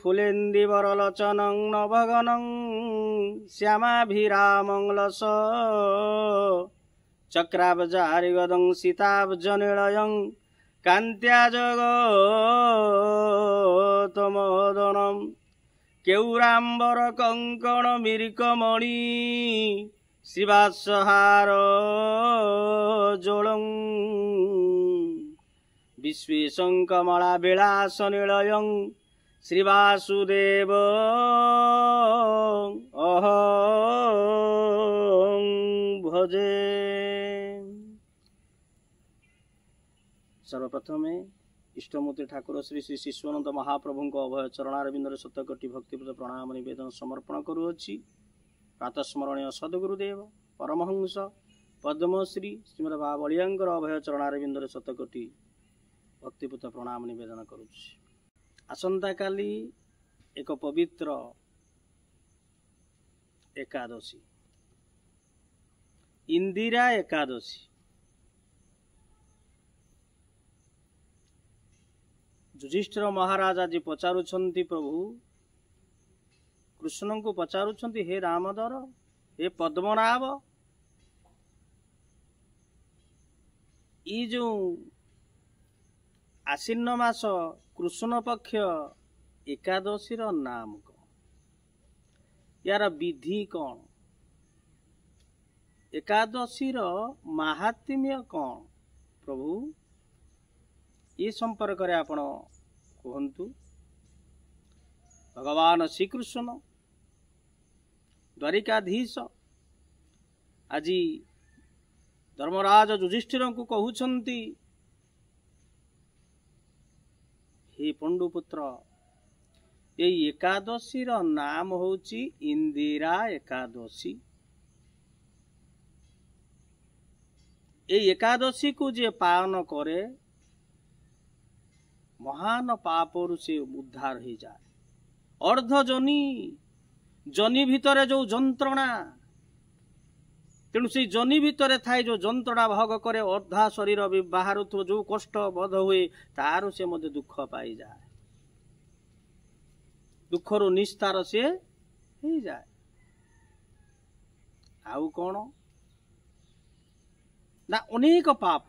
फुलेन्दिवरलोचनं नभगनं श्यामाभिरामङ्लस चक्राब्जारिगदं सीताब्जनिलयं कान्त्या जगतमोदनं केौराम्बर कङ्कण मिरिकमणि शिवासहार जोलं विश्वेशङ्कमला विलासनिलयं श्रीवासुदेव अहं भजे। सर्वप्रथमे इष्टमूर्ति ठाकुर श्री श्री शिशुअनंत महाप्रभु अभय चरणारविंदर शतकोटि भक्तिपूत प्रणाम निवेदन समर्पण करुअछि। प्रातस्मरणीय सद्गुरुदेव परमहंस पद्मश्री श्रीमद बाबलियांकर अभय चरणारविंदर शतकोटि भक्तिपूत प्रणाम निवेदन करुछि। आसंता काली एक पवित्र एकादशी इंदिरा एकादशी। युधिष्ठिर महाराज आज पचारुछंती प्रभु कृष्ण को पचारुछंती हे रामधर हे पद्मनाभ ई जो आश्विन मास कृष्ण पक्ष एकादशी नाम कौन यार विधि कौन एकादशी महात्म्य कौन प्रभु ये संपर्क रे आपण कहतु। भगवान श्रीकृष्ण द्वारिकाधीश आज धर्मराज युधिष्ठिर को कहउछंती हे पंडुपुत्र ये एकादशी नाम होची इंदिरा एकादशी। ये एकादशी को जे पालन करे महान पापरु से उद्धार हो जाए। अर्ध जनी जनी भितर जो जंत्रणा तेणु से जनी भितर थाए जो जंत्रणा भोग करे अर्धा शरीर भी बाहर तो जो कष्ट बोध हुए तार से मध्य दुख पाई जाए दुखर निस्तार से हो जाए। आउ कौन ना अनेक पाप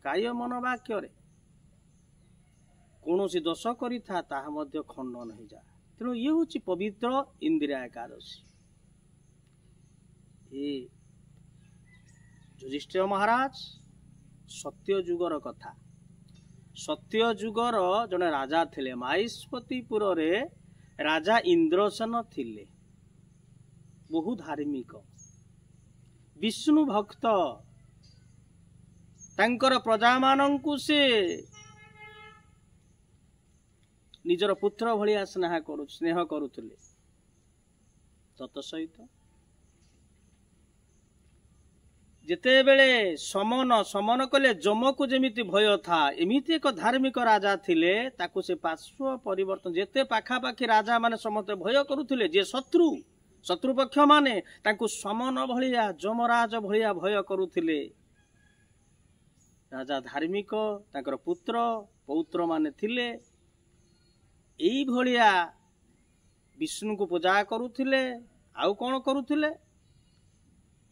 काय मन वाक्य कौन सी दोष करिथा ताहा मध्य खंडन हो जाए। तेणु ये हूँ पवित्र इंदिरा एकादशी। ये युधिष्ठिर महाराज सत्य जुगर कथा सत्य जुगर जने राजा थिले माहिष्मतीपुर रे राजा इंद्रसेन थिले बहु धार्मिक विष्णु भक्त तांकर प्रजा मानंकु से निजर पुत्र भलिया स्नेह करुले तत सहित जेते बेले समन कले जम को जेमिति भय था एमिति एक धार्मिक राजा थिले ताकु से पार्श्व परिवर्तन जेते पाखापाखी राजा माने समते भय करुले जे शत्रु पक्ष माने ताकु समन भलिया जमराज भलिया भय करुले। राजा धार्मिक ताकर पुत्र पौत्र माने थिले एई भलिया विष्णु को पूजा करुले। आउ कौन करुले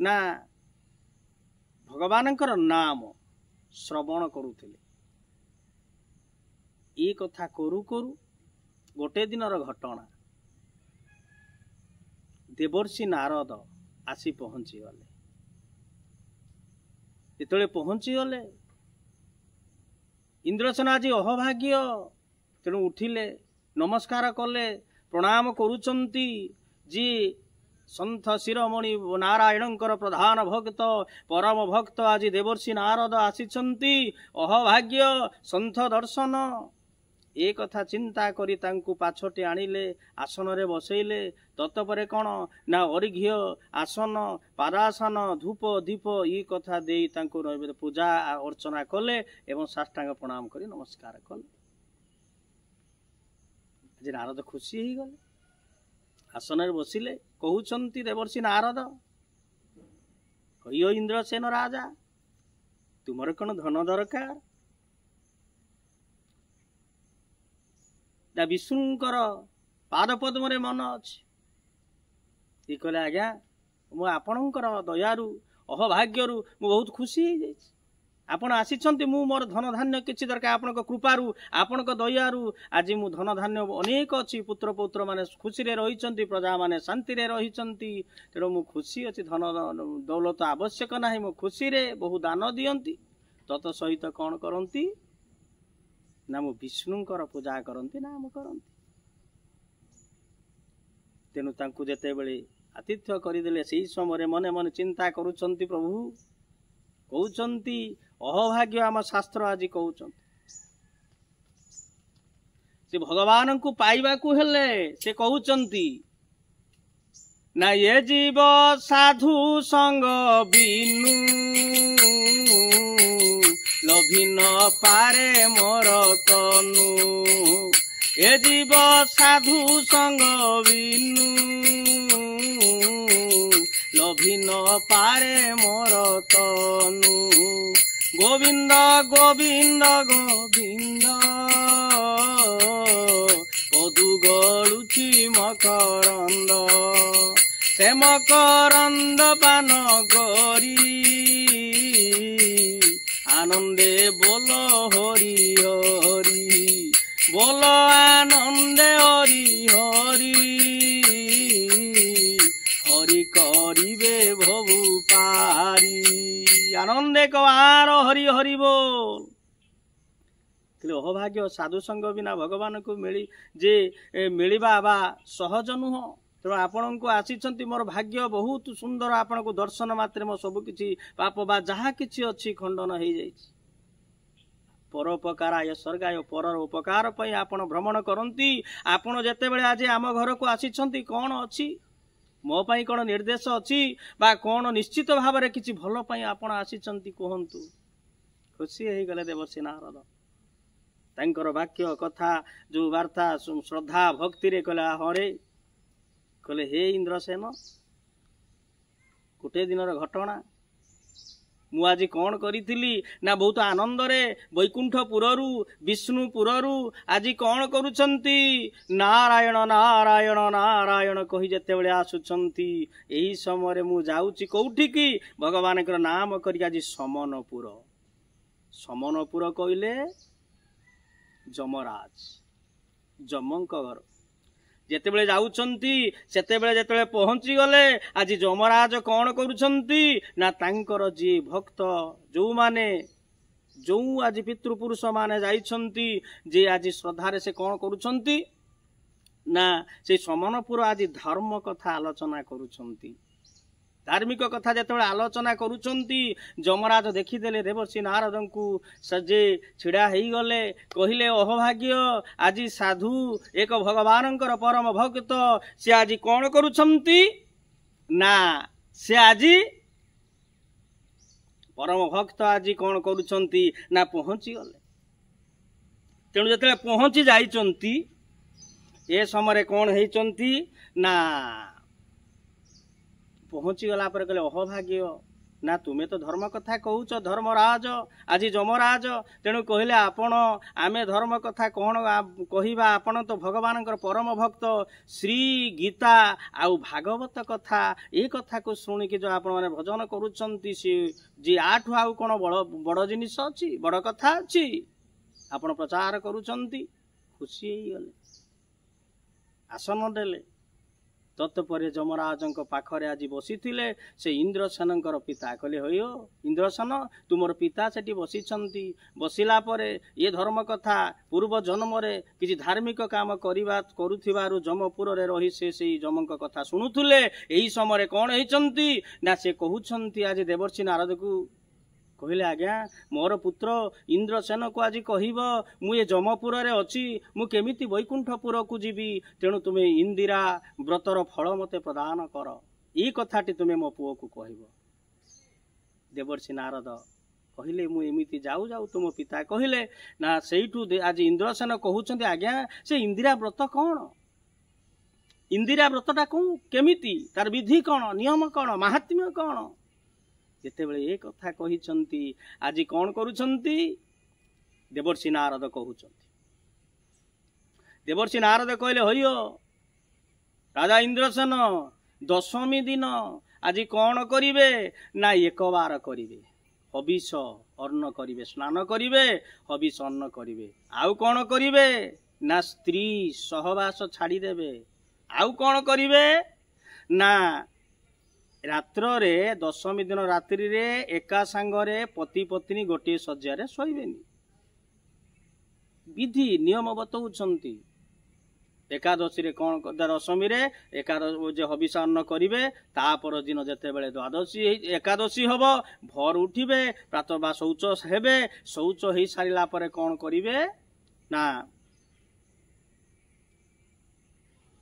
ना भगवानंकर नाम श्रवण करुले। ये कथा करू करू गोटे दिनर घटना देवर्षि नारद आसी पहुंची गले। जेतले पहुंची गले इंद्रसेन आज अहभाग्य तेणु उठिले नमस्कार कले प्रणाम करुचंती जी सन्थ शिरोमणि नारायणंकर प्रधान भक्त परम भक्त आज देवर्षि नारद आसीचंती अहभाग्य सन्थ दर्शन ए कथा चिंता करी तांकु पाछटे आनिले आसन रे बसैले। तत्परे कौन ना अर्घ्य आसन पादासन धूप दीप ये कथा दे तांकु पूजा अर्चना कले एवं साष्टांग प्रणाम करी नमस्कार कले। आज नारद खुशी ही गले आसन रे बसिले कहउचंती देवर्षि नारद कहियो इंद्रसेन राजा तुमर कौन धन दरकार ନା ବିଷ୍ଣୁଙ୍କର ପାଦ ପଦ୍ମରେ ମନ ଅଛି। ସେ କହିଲେ ଆଜ୍ଞା ମୁଁ ଆପଣଙ୍କର ଦୟାରୁ ଅହଭାଗ୍ୟରୁ ମୁଁ ବହୁତ ଖୁସି ହେଇଯାଇଛି। ଆପଣ ଆସିଛନ୍ତି, ମୁଁ ମୋର ଧନ ଧାନ୍ୟ କିଛି ଦରକାର ଆପଣଙ୍କ କୃପାରୁ ଆପଣଙ୍କ ଦୟାରୁ ଆଜି ମୁଁ ଧନ ଧାନ୍ୟ ଅନେକ ଅଛି, ପୁତ୍ର ପୌତ୍ର ମାନେ ଖୁସିରେ ରହିଛନ୍ତି, ପ୍ରଜା ମାନେ ଶାନ୍ତିରେ ରହିଛନ୍ତି, ତେଣୁ ମୁଁ ଖୁସି ଅଛି, ଧନ ଦୌଲତ ଆବଶ୍ୟକ ନାହିଁ, ମୁଁ ଖୁସିରେ ବହୁ ଦାନ ଦିଅନ୍ତି। ତତ ସହିତ କଣ କରନ୍ତି ନା ମୁଁ ବିଷ୍ଣୁଙ୍କର ପୂଜା କରନ୍ତି, ନାମ କରନ୍ତି। ତେଣୁ ତାଙ୍କୁ ଯେତେବେଳେ ଆତିଥ୍ୟ କରିଦେଲେ ସେଇ ସମୟରେ ମନେ ମନେ ଚିନ୍ତା କରୁଛନ୍ତି, ପ୍ରଭୁ କହୁଛନ୍ତି ଅହଭାଗ୍ୟ ଆମ ଶାସ୍ତ୍ର ଆଜି କହୁଛନ୍ତି ସେ ଭଗବାନଙ୍କୁ ପାଇବାକୁ ହେଲେ ସେ କହୁଛନ୍ତି ନା ଏ ଜୀବ ସାଧୁ ସଙ୍ଗ ବିନୁ ଲଭି ନ ପାରେ ମୋର ତନୁ। ଏ ଜୀବ ସାଧୁ ସଙ୍ଗ ବିନୁ ଲଭି ନ ପାରେ ମୋର ତନୁ। ଗୋବିନ୍ଦ ଗୋବିନ୍ଦ ଗୋବିନ୍ଦ ପଦୁ ଗଳୁଛି ମକରନ୍ଦ, ସେ ମକରନ୍ଦ ପାନ କରି ଆନନ୍ଦେ ବୋଲ ହରି ହରି, ବୋଲ ଆନନ୍ଦେ ହରି ହରି, হরি করিবে ভবু পারি। আনন্দে কবার হরি হরি বল। অহভাগ্য সাধুসঙ্ଗ বিନା ଭଗବାନଙ୍କୁ ମିଳିବା ବା ସହଜ ନୁହଁ। ତେଣୁ ଆପଣଙ୍କୁ ଆସିଛନ୍ତି, ମୋର ଭାଗ୍ୟ ବହୁତ ସୁନ୍ଦର, ଆପଣଙ୍କୁ ଦର୍ଶନ ମାତ୍ରେ ମୋ ସବୁ କିଛି ପାପ ବା ଯାହା କିଛି ଅଛି ଖଣ୍ଡନ ହେଇଯାଇଛି। ପରୋପକାରାୟ ସ୍ୱର୍ଗାୟ, ପରର ଉପକାର ପାଇଁ ଆପଣ ଭ୍ରମଣ କରନ୍ତି। ଆପଣ ଯେତେବେଳେ ଆଜି ଆମ ଘରକୁ ଆସିଛନ୍ତି କଣ ଅଛି, ମୋ ପାଇଁ କଣ ନିର୍ଦ୍ଦେଶ ଅଛି ବା କଣ ନିଶ୍ଚିତ ଭାବରେ କିଛି ଭଲ ପାଇଁ ଆପଣ ଆସିଛନ୍ତି କୁହନ୍ତୁ। ଖୁସି ହେଇଗଲେ ଦେବର୍ଷି ନାରଦ। ତାଙ୍କର ବାକ୍ୟ କଥା ଯୋଉ ବାର୍ତ୍ତା ଶ୍ରଦ୍ଧା ଭକ୍ତିରେ କହିଲେ ହରେ, କହିଲେ ହେ ଇନ୍ଦ୍ରସେନ, ଗୋଟେ ଦିନର ଘଟଣା ମୁଁ ଆଜି କଣ କରିଥିଲି ନା ବହୁତ ଆନନ୍ଦରେ ବୈକୁଣ୍ଠପୁରରୁ ବିଷ୍ଣୁପୁରରୁ ଆଜି କଣ କରୁଛନ୍ତି, ନାରାୟଣ ନାରାୟଣ ନାରାୟଣ କହି ଯେତେବେଳେ ଆସୁଛନ୍ତି, ଏହି ସମୟରେ ମୁଁ ଯାଉଛି କୋଉଠିକି, ଭଗବାନଙ୍କର ନାମ କରିକି ଆଜି ସମନପୁର। ସମନପୁର କହିଲେ ଯମରାଜ, ଯମଙ୍କ ଘର। ଯେତେବେଳେ ଯାଉଛନ୍ତି ଯେତେବେଳେ ପହଞ୍ଚି ଗଲେ, ଆଜି ଯମରାଜ କଣ କରୁଛନ୍ତି ନା ତାଙ୍କର ଯିଏ ଭକ୍ତ ଯୋଉ ଆଜି ପିତୃପୁରୁଷ ମାନେ ଯାଇଛନ୍ତି, ଯେ ଆଜି ଶ୍ରଦ୍ଧାରେ ସେ କଣ କରୁଛନ୍ତି ନା ସେ ସମନପୁର ଆଜି ଧର୍ମ କଥା ଆଲୋଚନା କରୁଛନ୍ତି। ଧାର୍ମିକ କଥା ଯେତେବେଳେ ଆଲୋଚନା କରୁଛନ୍ତି, ଯମରାଜ ଦେଖିଦେଲେ ଦେବର୍ଷି ନାରଦଙ୍କୁ, ସେ ଛିଡ଼ା ହେଇଗଲେ, କହିଲେ ଅହଭାଗ୍ୟ ଆଜି ସାଧୁ ଏକ ଭଗବାନଙ୍କର ପରମ ଭକ୍ତ, ସେ ଆଜି କଣ କରୁଛନ୍ତି ନା ସେ ଆଜି ପରମ ଭକ୍ତ ଆଜି କଣ କରୁଛନ୍ତି ନା ପହଞ୍ଚିଗଲେ। ତେଣୁ ଯେତେବେଳେ ପହଞ୍ଚି ଯାଇଛନ୍ତି, ଏ ସମୟରେ କଣ ହେଇଛନ୍ତି ନା ପହଞ୍ଚିଗଲା ପରେ କହିଲେ ଅହଭାଗ୍ୟ ନା ତୁମେ ତ ଧର୍ମ କଥା କହୁଛ, ଧର୍ମରାଜ ଆଜି ଯମରାଜ, ତେଣୁ କହିଲେ ଆମେ ଧର୍ମ କଥା କଣ କହିବା, ଆପଣ ତ ଭଗବାନଙ୍କର ପରମ ଭକ୍ତ, ଶ୍ରୀ ଗୀତା ଆଉ ଭାଗବତ କଥା ଏ କଥାକୁ ଶୁଣିକି ଯୋଉ ଆପଣମାନେ ଭଜନ କରୁଛନ୍ତି, ଯେ ଆଠୁ ଆଉ କଣ ବଡ ଜିନିଷ ଅଛି, ବଡ କଥା ଅଛି, ଆପଣ ପ୍ରଚାର କରୁଛନ୍ତି। ଖୁସି ହେଇଗଲେ, ଆସନ ଦେଲେ। ତତ୍ପରେ ଯମରାଜଙ୍କ ପାଖରେ ଆଜି ବସିଥିଲେ ସେ ଇନ୍ଦ୍ରସେନଙ୍କର ପିତା। କହିଲେ ହଇଓ ଇନ୍ଦ୍ରସେନ, ତୁମର ପିତା ସେଠି ବସିଛନ୍ତି। ବସିଲା ପରେ ଏ ଧର୍ମ କଥା ପୂର୍ବ ଜନ୍ମରେ କିଛି ଧାର୍ମିକ କାମ କରୁଥିବାରୁ ଯମପୁରରେ ରହି ସେ ସେଇ ଯମଙ୍କ କଥା ଶୁଣୁଥିଲେ। ଏହି ସମୟରେ କଣ ହେଇଛନ୍ତି ନା ସେ କହୁଛନ୍ତି ଆଜି ଦେବର୍ଷି ନାରଦକୁ, କହିଲେ ଆଜ୍ଞା ମୋର ପୁତ୍ର ଇନ୍ଦ୍ରସେନକୁ ଆଜି କହିବ ମୁଁ ଏ ଯମପୁରରେ ଅଛି, ମୁଁ କେମିତି ବୈକୁଣ୍ଠପୁରକୁ ଯିବି, ତେଣୁ ତୁମେ ଇନ୍ଦିରା ବ୍ରତର ଫଳ ମତେ ପ୍ରଦାନ କର, ଏଇ କଥାଟି ତୁମେ ମୋ ପୁଅକୁ କହିବ। ଦେବର୍ଷି ନାରଦ କହିଲେ ମୁଁ ଏମିତି ଯାଉ ଯାଉ ତୁମ ପିତା କହିଲେ ନା, ସେଇଠୁ ଆଜି ଇନ୍ଦ୍ରସେନ କହୁଛନ୍ତି ଆଜ୍ଞା ସେ ଇନ୍ଦିରା ବ୍ରତ କଣ, ଇନ୍ଦିରା ବ୍ରତଟା କେମିତି, ତାର ବିଧି କଣ, ନିୟମ କଣ, ମାହାତ୍ମ୍ୟ କଣ। ଯେତେବେଳେ ଏ କଥା କହିଛନ୍ତି, ଆଜି କଣ କରୁଛନ୍ତି ଦେବର୍ଷି ନାରଦ କହୁଛନ୍ତି। ଦେବର୍ଷି ନାରଦ କହିଲେ ହରିଓ ରାଜା ଇନ୍ଦ୍ରସେନ ଦଶମୀ ଦିନ ଆଜି କ'ଣ କରିବେ ନା ଏକବାର କରିବେ, ହବିଷ ଅନ୍ନ କରିବେ, ସ୍ନାନ କରିବେ, ହବିଷ ଅନ୍ନ କରିବେ। ଆଉ କ'ଣ କରିବେ ନା ସ୍ତ୍ରୀ ସହବାସ ଛାଡ଼ିଦେବେ। ଆଉ କ'ଣ କରିବେ ନା ରାତ୍ରରେ ଦଶମୀ ଦିନ ରାତ୍ରିରେ ଏକା ସାଙ୍ଗରେ ପତି ପତ୍ନୀ ଗୋଟିଏ ଶଯ୍ୟାରେ ଶୋଇବେନି। ବିଧି ନିୟମ ବତଉଛନ୍ତି। ଏକାଦଶୀରେ କ'ଣ ଦଶମୀରେ ଯେ ହବିଷ ଅନ୍ନ କରିବେ, ତାପର ଦିନ ଯେତେବେଳେ ଦ୍ୱାଦଶୀ ଏକାଦଶୀ ହବ ଭୋର ଉଠିବେ, ପ୍ରାତଃ ବା ଶୌଚ ହେବେ। ଶୌଚ ହେଇସାରିଲା ପରେ କ'ଣ କରିବେ ନା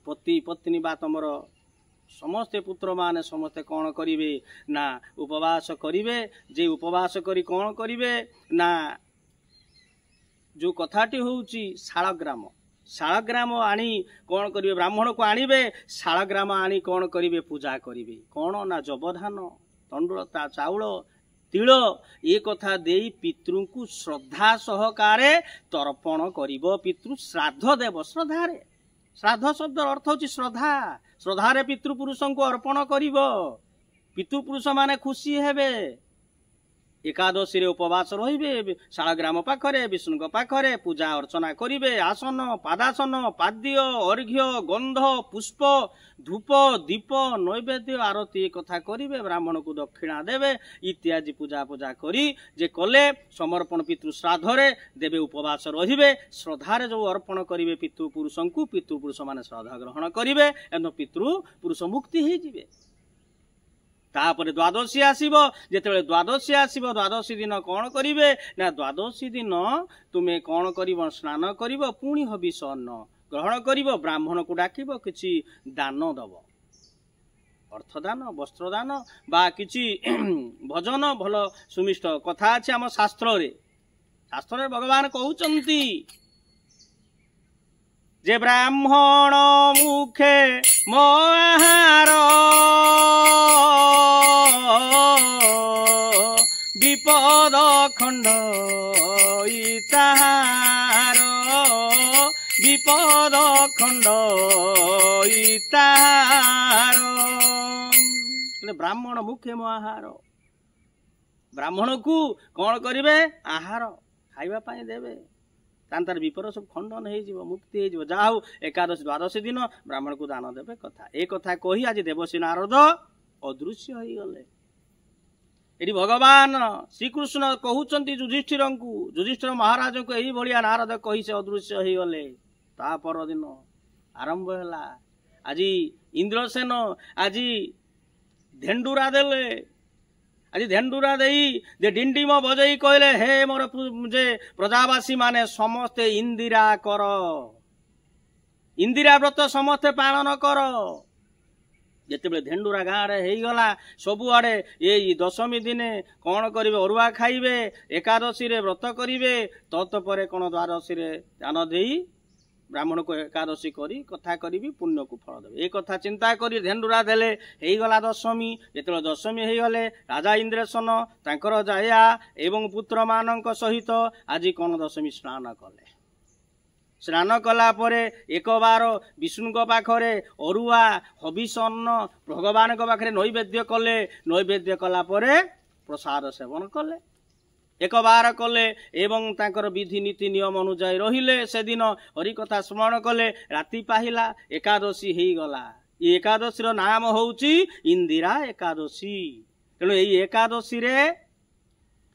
ପତି ପତ୍ନୀ ବା ତମର ସମସ୍ତେ ପୁତ୍ରମାନେ ସମସ୍ତେ କ'ଣ କରିବେ ନା ଉପବାସ କରିବେ। ଯେ ଉପବାସ କରି କ'ଣ କରିବେ ନା ଯେଉଁ କଥାଟି ହେଉଛି ଶାଳଗ୍ରାମ, ଶାଳଗ୍ରାମ ଆଣି କ'ଣ କରିବେ, ବ୍ରାହ୍ମଣକୁ ଆଣିବେ, ଶାଳଗ୍ରାମ ଆଣି କ'ଣ କରିବେ ପୂଜା କରିବେ। କ'ଣ ନା ଯବଧାନ, ତଣ୍ଡୁଳତା, ଚାଉଳ, ତିଳ ଏ କଥା ଦେଇ ପିତୃଙ୍କୁ ଶ୍ରଦ୍ଧା ସହକାରେ ତର୍ପଣ କରିବ। ପିତୃ ଶ୍ରାଦ୍ଧ ଦେବ ଶ୍ରଦ୍ଧାରେ। ଶ୍ରାଦ୍ଧ ଶବ୍ଦର ଅର୍ଥ ହେଉଛି ଶ୍ରଦ୍ଧା। ଶ୍ରଦ୍ଧାରେ ପିତୃପୁରୁଷଙ୍କୁ ଅର୍ପଣ କରିବ। ପିତୃପୁରୁଷ ମାନେ ଖୁସି ହେବେ। ଏକାଦଶୀରେ ଉପବାସ ରହିବେ, ଶାଳଗ୍ରାମ ପାଖରେ ବିଷ୍ଣୁଙ୍କ ପାଖରେ ପୂଜା ଅର୍ଚ୍ଚନା କରିବେ। ଆସନ, ପାଦାସନ, ପାଦ୍ୟ, ଅର୍ଘ୍ୟ, ଗନ୍ଧ, ପୁଷ୍ପ, ଧୂପ, ଦୀପ, ନୈବେଦ୍ୟ, ଆରତୀ ଏ କଥା କରିବେ। ବ୍ରାହ୍ମଣକୁ ଦକ୍ଷିଣା ଦେବେ ଇତ୍ୟାଦି ପୂଜା କରି ଯେ କଲେ ସମର୍ପଣ ପିତୃ ଶ୍ରାଦ୍ଧରେ ଦେବେ। ଉପବାସ ରହିବେ। ଶ୍ରଦ୍ଧାରେ ଯେଉଁ ଅର୍ପଣ କରିବେ ପିତୃପୁରୁଷଙ୍କୁ, ପିତୃପୁରୁଷ ମାନେ ଶ୍ରଦ୍ଧା ଗ୍ରହଣ କରିବେ ଏବଂ ପିତୃପୁରୁଷ ମୁକ୍ତି ହେଇଯିବେ। ତାପରେ ଦ୍ୱାଦଶୀ ଆସିବ। ଯେତେବେଳେ ଦ୍ୱାଦଶୀ ଆସିବ, ଦ୍ୱାଦଶୀ ଦିନ କ'ଣ କରିବେ ନା ଦ୍ୱାଦଶୀ ଦିନ ତୁମେ କ'ଣ କରିବ, ସ୍ନାନ କରିବ, ପୁଣି ହବିଷ ଅନ୍ନ ଗ୍ରହଣ କରିବ। ବ୍ରାହ୍ମଣକୁ ଡାକିବ, କିଛି ଦାନ ଦବ, ଅର୍ଥଦାନ, ବସ୍ତ୍ରଦାନ ବା କିଛି ଭଜନ, ଭଲ ସୁମିଷ୍ଟ କଥା ଅଛି ଆମ ଶାସ୍ତ୍ରରେ। ଶାସ୍ତ୍ରରେ ଭଗବାନ କହୁଛନ୍ତି ଯେ ବ୍ରାହ୍ମଣ ମୁଖେ ମୋ ଆହାର, ବିପଦ ଖଣ୍ଡ ତାହାର, ବିପଦ ଖଣ୍ଡ ତାହାର। ବ୍ରାହ୍ମଣ ମୁଖେ ମୋ ଆହାର। ବ୍ରାହ୍ମଣକୁ କ'ଣ କରିବେ? ଆହାର ଖାଇବା ପାଇଁ ଦେବେ। ତାର ବିପଦ ସବୁ ଖଣ୍ଡନ ହେଇଯିବ, ମୁକ୍ତି ହେଇଯିବ। ଯାହା ହଉ ଏକାଦଶୀ ଦ୍ୱାଦଶୀ ଦିନ ବ୍ରାହ୍ମଣକୁ ଦାନ ଦେବେ କଥା। ଏ କଥା କହି ଆଜି ଦେବର୍ଷି ନାରଦ ଅଦୃଶ୍ୟ ହେଇଗଲେ। ଏଠି ଭଗବାନ ଶ୍ରୀକୃଷ୍ଣ କହୁଛନ୍ତି ଯୁଧିଷ୍ଠିରଙ୍କୁ, ଯୁଧିଷ୍ଠିର ମହାରାଜଙ୍କୁ ଏଇଭଳିଆ ନାରଦ କହି ସେ ଅଦୃଶ୍ୟ ହେଇଗଲେ। ତା ପରଦିନ ଆରମ୍ଭ ହେଲା। ଆଜି ଇନ୍ଦ୍ରସେନ ଆଜି ଧେଣ୍ଡୁରା ଦେଲେ। ଆଜି ଧେଣ୍ଡୁରା ଦେଇ ଯେ ଡିଣ୍ଡିମ ବଜେଇ କହିଲେ, ହେ ମୋର ଯେ ପ୍ରଜାବାସୀ ମାନେ ସମସ୍ତେ ଇନ୍ଦିରା କର, ଇନ୍ଦିରା ବ୍ରତ ସମସ୍ତେ ପାଳନ କର। ଯେତେବେଳେ ଧେଣ୍ଡୁରା ଗାଁରେ ହେଇଗଲା, ସବୁଆଡ଼େ ଏଇ ଦଶମୀ ଦିନେ କ'ଣ କରିବେ? ଅରୁଆ ଖାଇବେ, ଏକାଦଶୀରେ ବ୍ରତ କରିବେ, ତତ୍ପରେ କ'ଣ ଦ୍ୱାଦଶୀରେ ଦାନ ଦେଇ ବ୍ରାହ୍ମଣକୁ ଏକାଦଶୀ କରି କଥା କରିବି, ପୁଣ୍ୟକୁ ଫଳ ଦେବେ। ଏ କଥା ଚିନ୍ତା କରି ଧେଣ୍ଡୁରା ଦେଲେ। ହେଇଗଲା ଦଶମୀ। ଯେତେବେଳେ ଦଶମୀ ହେଇଗଲେ, ରାଜା ଇନ୍ଦ୍ରସେନ ତାଙ୍କର ଜାୟା ଏବଂ ପୁତ୍ରମାନଙ୍କ ସହିତ ଆଜି କ'ଣ ଦଶମୀ ସ୍ନାନ କଲେ। ସ୍ନାନ କଲା ପରେ ଏକବାର ବିଷ୍ଣୁଙ୍କ ପାଖରେ ଅରୁଆ ହବିଷ ଅନ୍ନ ଭଗବାନଙ୍କ ପାଖରେ ନୈବେଦ୍ୟ କଲେ। ନୈବେଦ୍ୟ କଲା ପରେ ପ୍ରସାଦ ସେବନ କଲେ, ଏକବାର କଲେ ଏବଂ ତାଙ୍କର ବିଧି ନୀତି ନିୟମ ଅନୁଯାୟୀ ରହିଲେ। ସେଦିନ ହରିକଥା ସ୍ମରଣ କଲେ। ରାତି ପାହିଲା, ଏକାଦଶୀ ହେଇଗଲା। ଏ ଏକାଦଶୀର ନାମ ହେଉଛି ଇନ୍ଦିରା ଏକାଦଶୀ। ତେଣୁ ଏଇ ଏକାଦଶୀରେ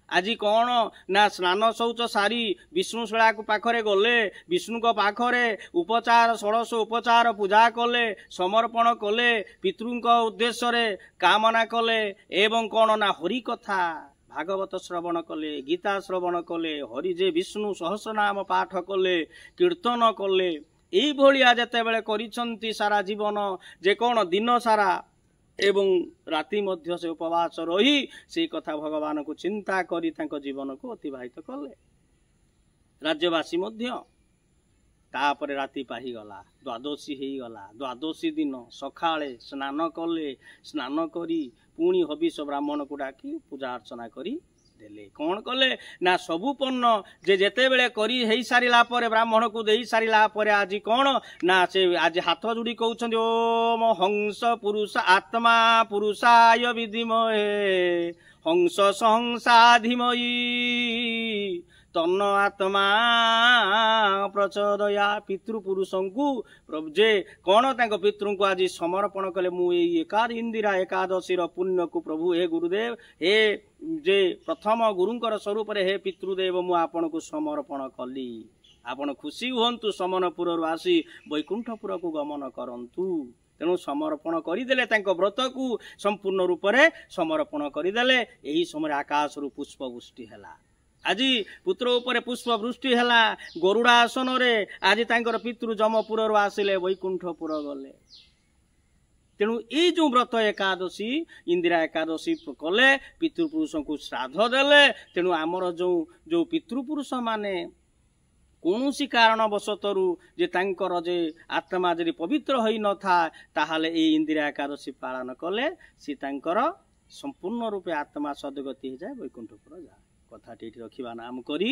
ଆଜି କ'ଣ ନା ସ୍ନାନ ଶୌଚ ସାରି ବିଷ୍ଣୁଶିଳା ପାଖରେ ଗଲେ। ବିଷ୍ଣୁଙ୍କ ପାଖରେ ଉପଚାର, ଷୋଡ଼ଶ ଉପଚାର ପୂଜା କଲେ, ସମର୍ପଣ କଲେ, ପିତୃଙ୍କ ଉଦ୍ଦେଶ୍ୟରେ କାମନା କଲେ ଏବଂ କ'ଣ ନା ହରିକଥା ଭାଗବତ ଶ୍ରବଣ କଲେ, ଗୀତା ଶ୍ରବଣ କଲେ, ହରି ଯେ ବିଷ୍ଣୁ ସହସ୍ରନାମ ପାଠ କଲେ, କୀର୍ତ୍ତନ କଲେ। ଏଇଭଳିଆ ଯେତେବେଳେ କରିଛନ୍ତି ସାରା ଜୀବନ, ଯେ କ'ଣ ଦିନ ସାରା ଏବଂ ରାତି ମଧ୍ୟ ସେ ଉପବାସ ରହି ସେଇ କଥା ଭଗବାନଙ୍କୁ ଚିନ୍ତା କରି ତାଙ୍କ ଜୀବନକୁ ଅତିବାହିତ କଲେ। ରାଜ୍ୟବାସୀ ମଧ୍ୟ। ତାପରେ ରାତି ପାହିଗଲା, ଦ୍ୱାଦଶୀ ହେଇଗଲା। ଦ୍ୱାଦଶୀ ଦିନ ସକାଳେ ସ୍ନାନ କଲେ। ସ୍ନାନ କରି ପୁଣି ହବିଷ ବ୍ରାହ୍ମଣକୁ ଡାକି ପୂଜା ଅର୍ଚ୍ଚନା କରି ଦେଲେ କ'ଣ କଲେ ନା ସବୁ ପନ୍ନ ଯେ ଯେତେବେଳେ କରି ହେଇସାରିଲା ପରେ ବ୍ରାହ୍ମଣକୁ ଦେଇ ସାରିଲା ପରେ ଆଜି କ'ଣ ନା ସେ ଆଜି ହାତ ଯୋଡ଼ି କହୁଛନ୍ତି ଓମ ହଂସ ପୁରୁଷ ଆତ୍ମା ପୁରୁଷାୟ ବିଧିମହେ ହଂସ ସଂସାଧିମୟୀ ତନ୍ନ ଆତ୍ମା ପ୍ରଚୋଦୟା ପିତୃପୁରୁଷଙ୍କୁ ଯେ କ'ଣ ତାଙ୍କ ପିତୃଙ୍କୁ ଆଜି ସମର୍ପଣ କଲେ ମୁଁ ଏଇ ଇନ୍ଦିରା ଏକାଦଶୀର ପୁଣ୍ୟକୁ ପ୍ରଭୁ ହେ ଗୁରୁଦେବ ହେ ଯେ ପ୍ରଥମ ଗୁରୁଙ୍କର ସ୍ୱରୂପରେ ହେ ପିତୃଦେବ ମୁଁ ଆପଣଙ୍କୁ ସମର୍ପଣ କଲି ଆପଣ ଖୁସି ହୁଅନ୍ତୁ ସମନପୁରରୁ ଆସି ବୈକୁଣ୍ଠପୁରକୁ ଗମନ କରନ୍ତୁ ତେଣୁ ସମର୍ପଣ କରିଦେଲେ ତାଙ୍କ ବ୍ରତକୁ ସମ୍ପୂର୍ଣ୍ଣ ରୂପରେ ସମର୍ପଣ କରିଦେଲେ ଏହି ସମୟରେ ଆକାଶରୁ ପୁଷ୍ପବୃଷ୍ଟି ହେଲା ଆଜି ପୁତ୍ର ଉପରେ ପୁଷ୍ପ ବୃଷ୍ଟି ହେଲା ଗରୁଡ଼ା ଆସନରେ ଆଜି ତାଙ୍କର ପିତୃ ଯମପୁରରୁ ଆସିଲେ ବୈକୁଣ୍ଠପୁର ଗଲେ ତେଣୁ ଏଇ ଯେଉଁ ବ୍ରତ ଏକାଦଶୀ ଇନ୍ଦିରା ଏକାଦଶୀ କଲେ ପିତୃପୁରୁଷଙ୍କୁ ଶ୍ରାଦ୍ଧ ଦେଲେ ତେଣୁ ଆମର ଯେଉଁ ପିତୃପୁରୁଷ ମାନେ କୌଣସି କାରଣବଶତରୁ ଯେ ତାଙ୍କର ଯେ ଆତ୍ମା ଯଦି ପବିତ୍ର ହୋଇନଥାଏ ତାହେଲେ ଏଇ ଇନ୍ଦିରା ଏକାଦଶୀ ପାଳନ କଲେ ସେ ତାଙ୍କର ସମ୍ପୂର୍ଣ୍ଣ ରୂପେ ଆତ୍ମା ସଦ୍ଗତି ହେଇଯାଏ ବୈକୁଣ୍ଠପୁର ଯାଏ କଥାଟି ଏଠି ରଖିବା ନାମ କରି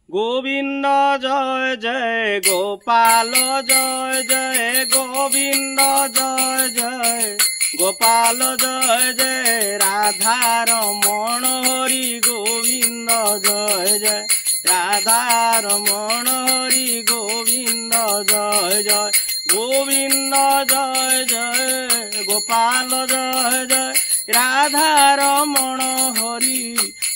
ଗୋବିନ୍ଦ ଜୟ ଜୟ ଗୋପାଳ ଜୟ ଜୟ ଗୋବିନ୍ଦ ଜୟ ଜୟ ଗୋପାଳ ଜୟ ଜୟ ରାଧାରମଣ ହରି ଗୋବିନ୍ଦ ଜୟ ଜୟ ରାଧାରମଣ ହରି ଗୋବିନ୍ଦ ଜୟ ଜୟ ଗୋବିନ୍ଦ ଜୟ ଜୟ ଗୋପାଳ ଜୟ ଜୟ ରାଧାରମଣ ହରି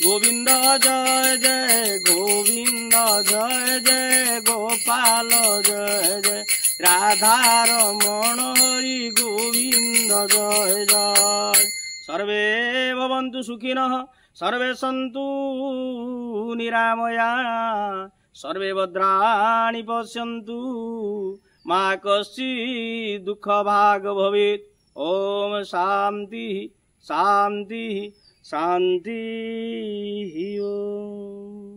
গোবিন্দ জয় জয় গোবিন্দ জয় জয় গোপাল জয় জয় রাধারমণ হরি গোবিন্দ জয় জয় সর্বে ভবন্তু সুখিনঃ সর্বে সন্তু নিরাময়া সর্বে ভদ্রাণি পশ্যন্তু মা কশ্চিৎ দুঃখ ভাগ ভবেৎ ওম শান্তি শান্তি शांति ही ओम।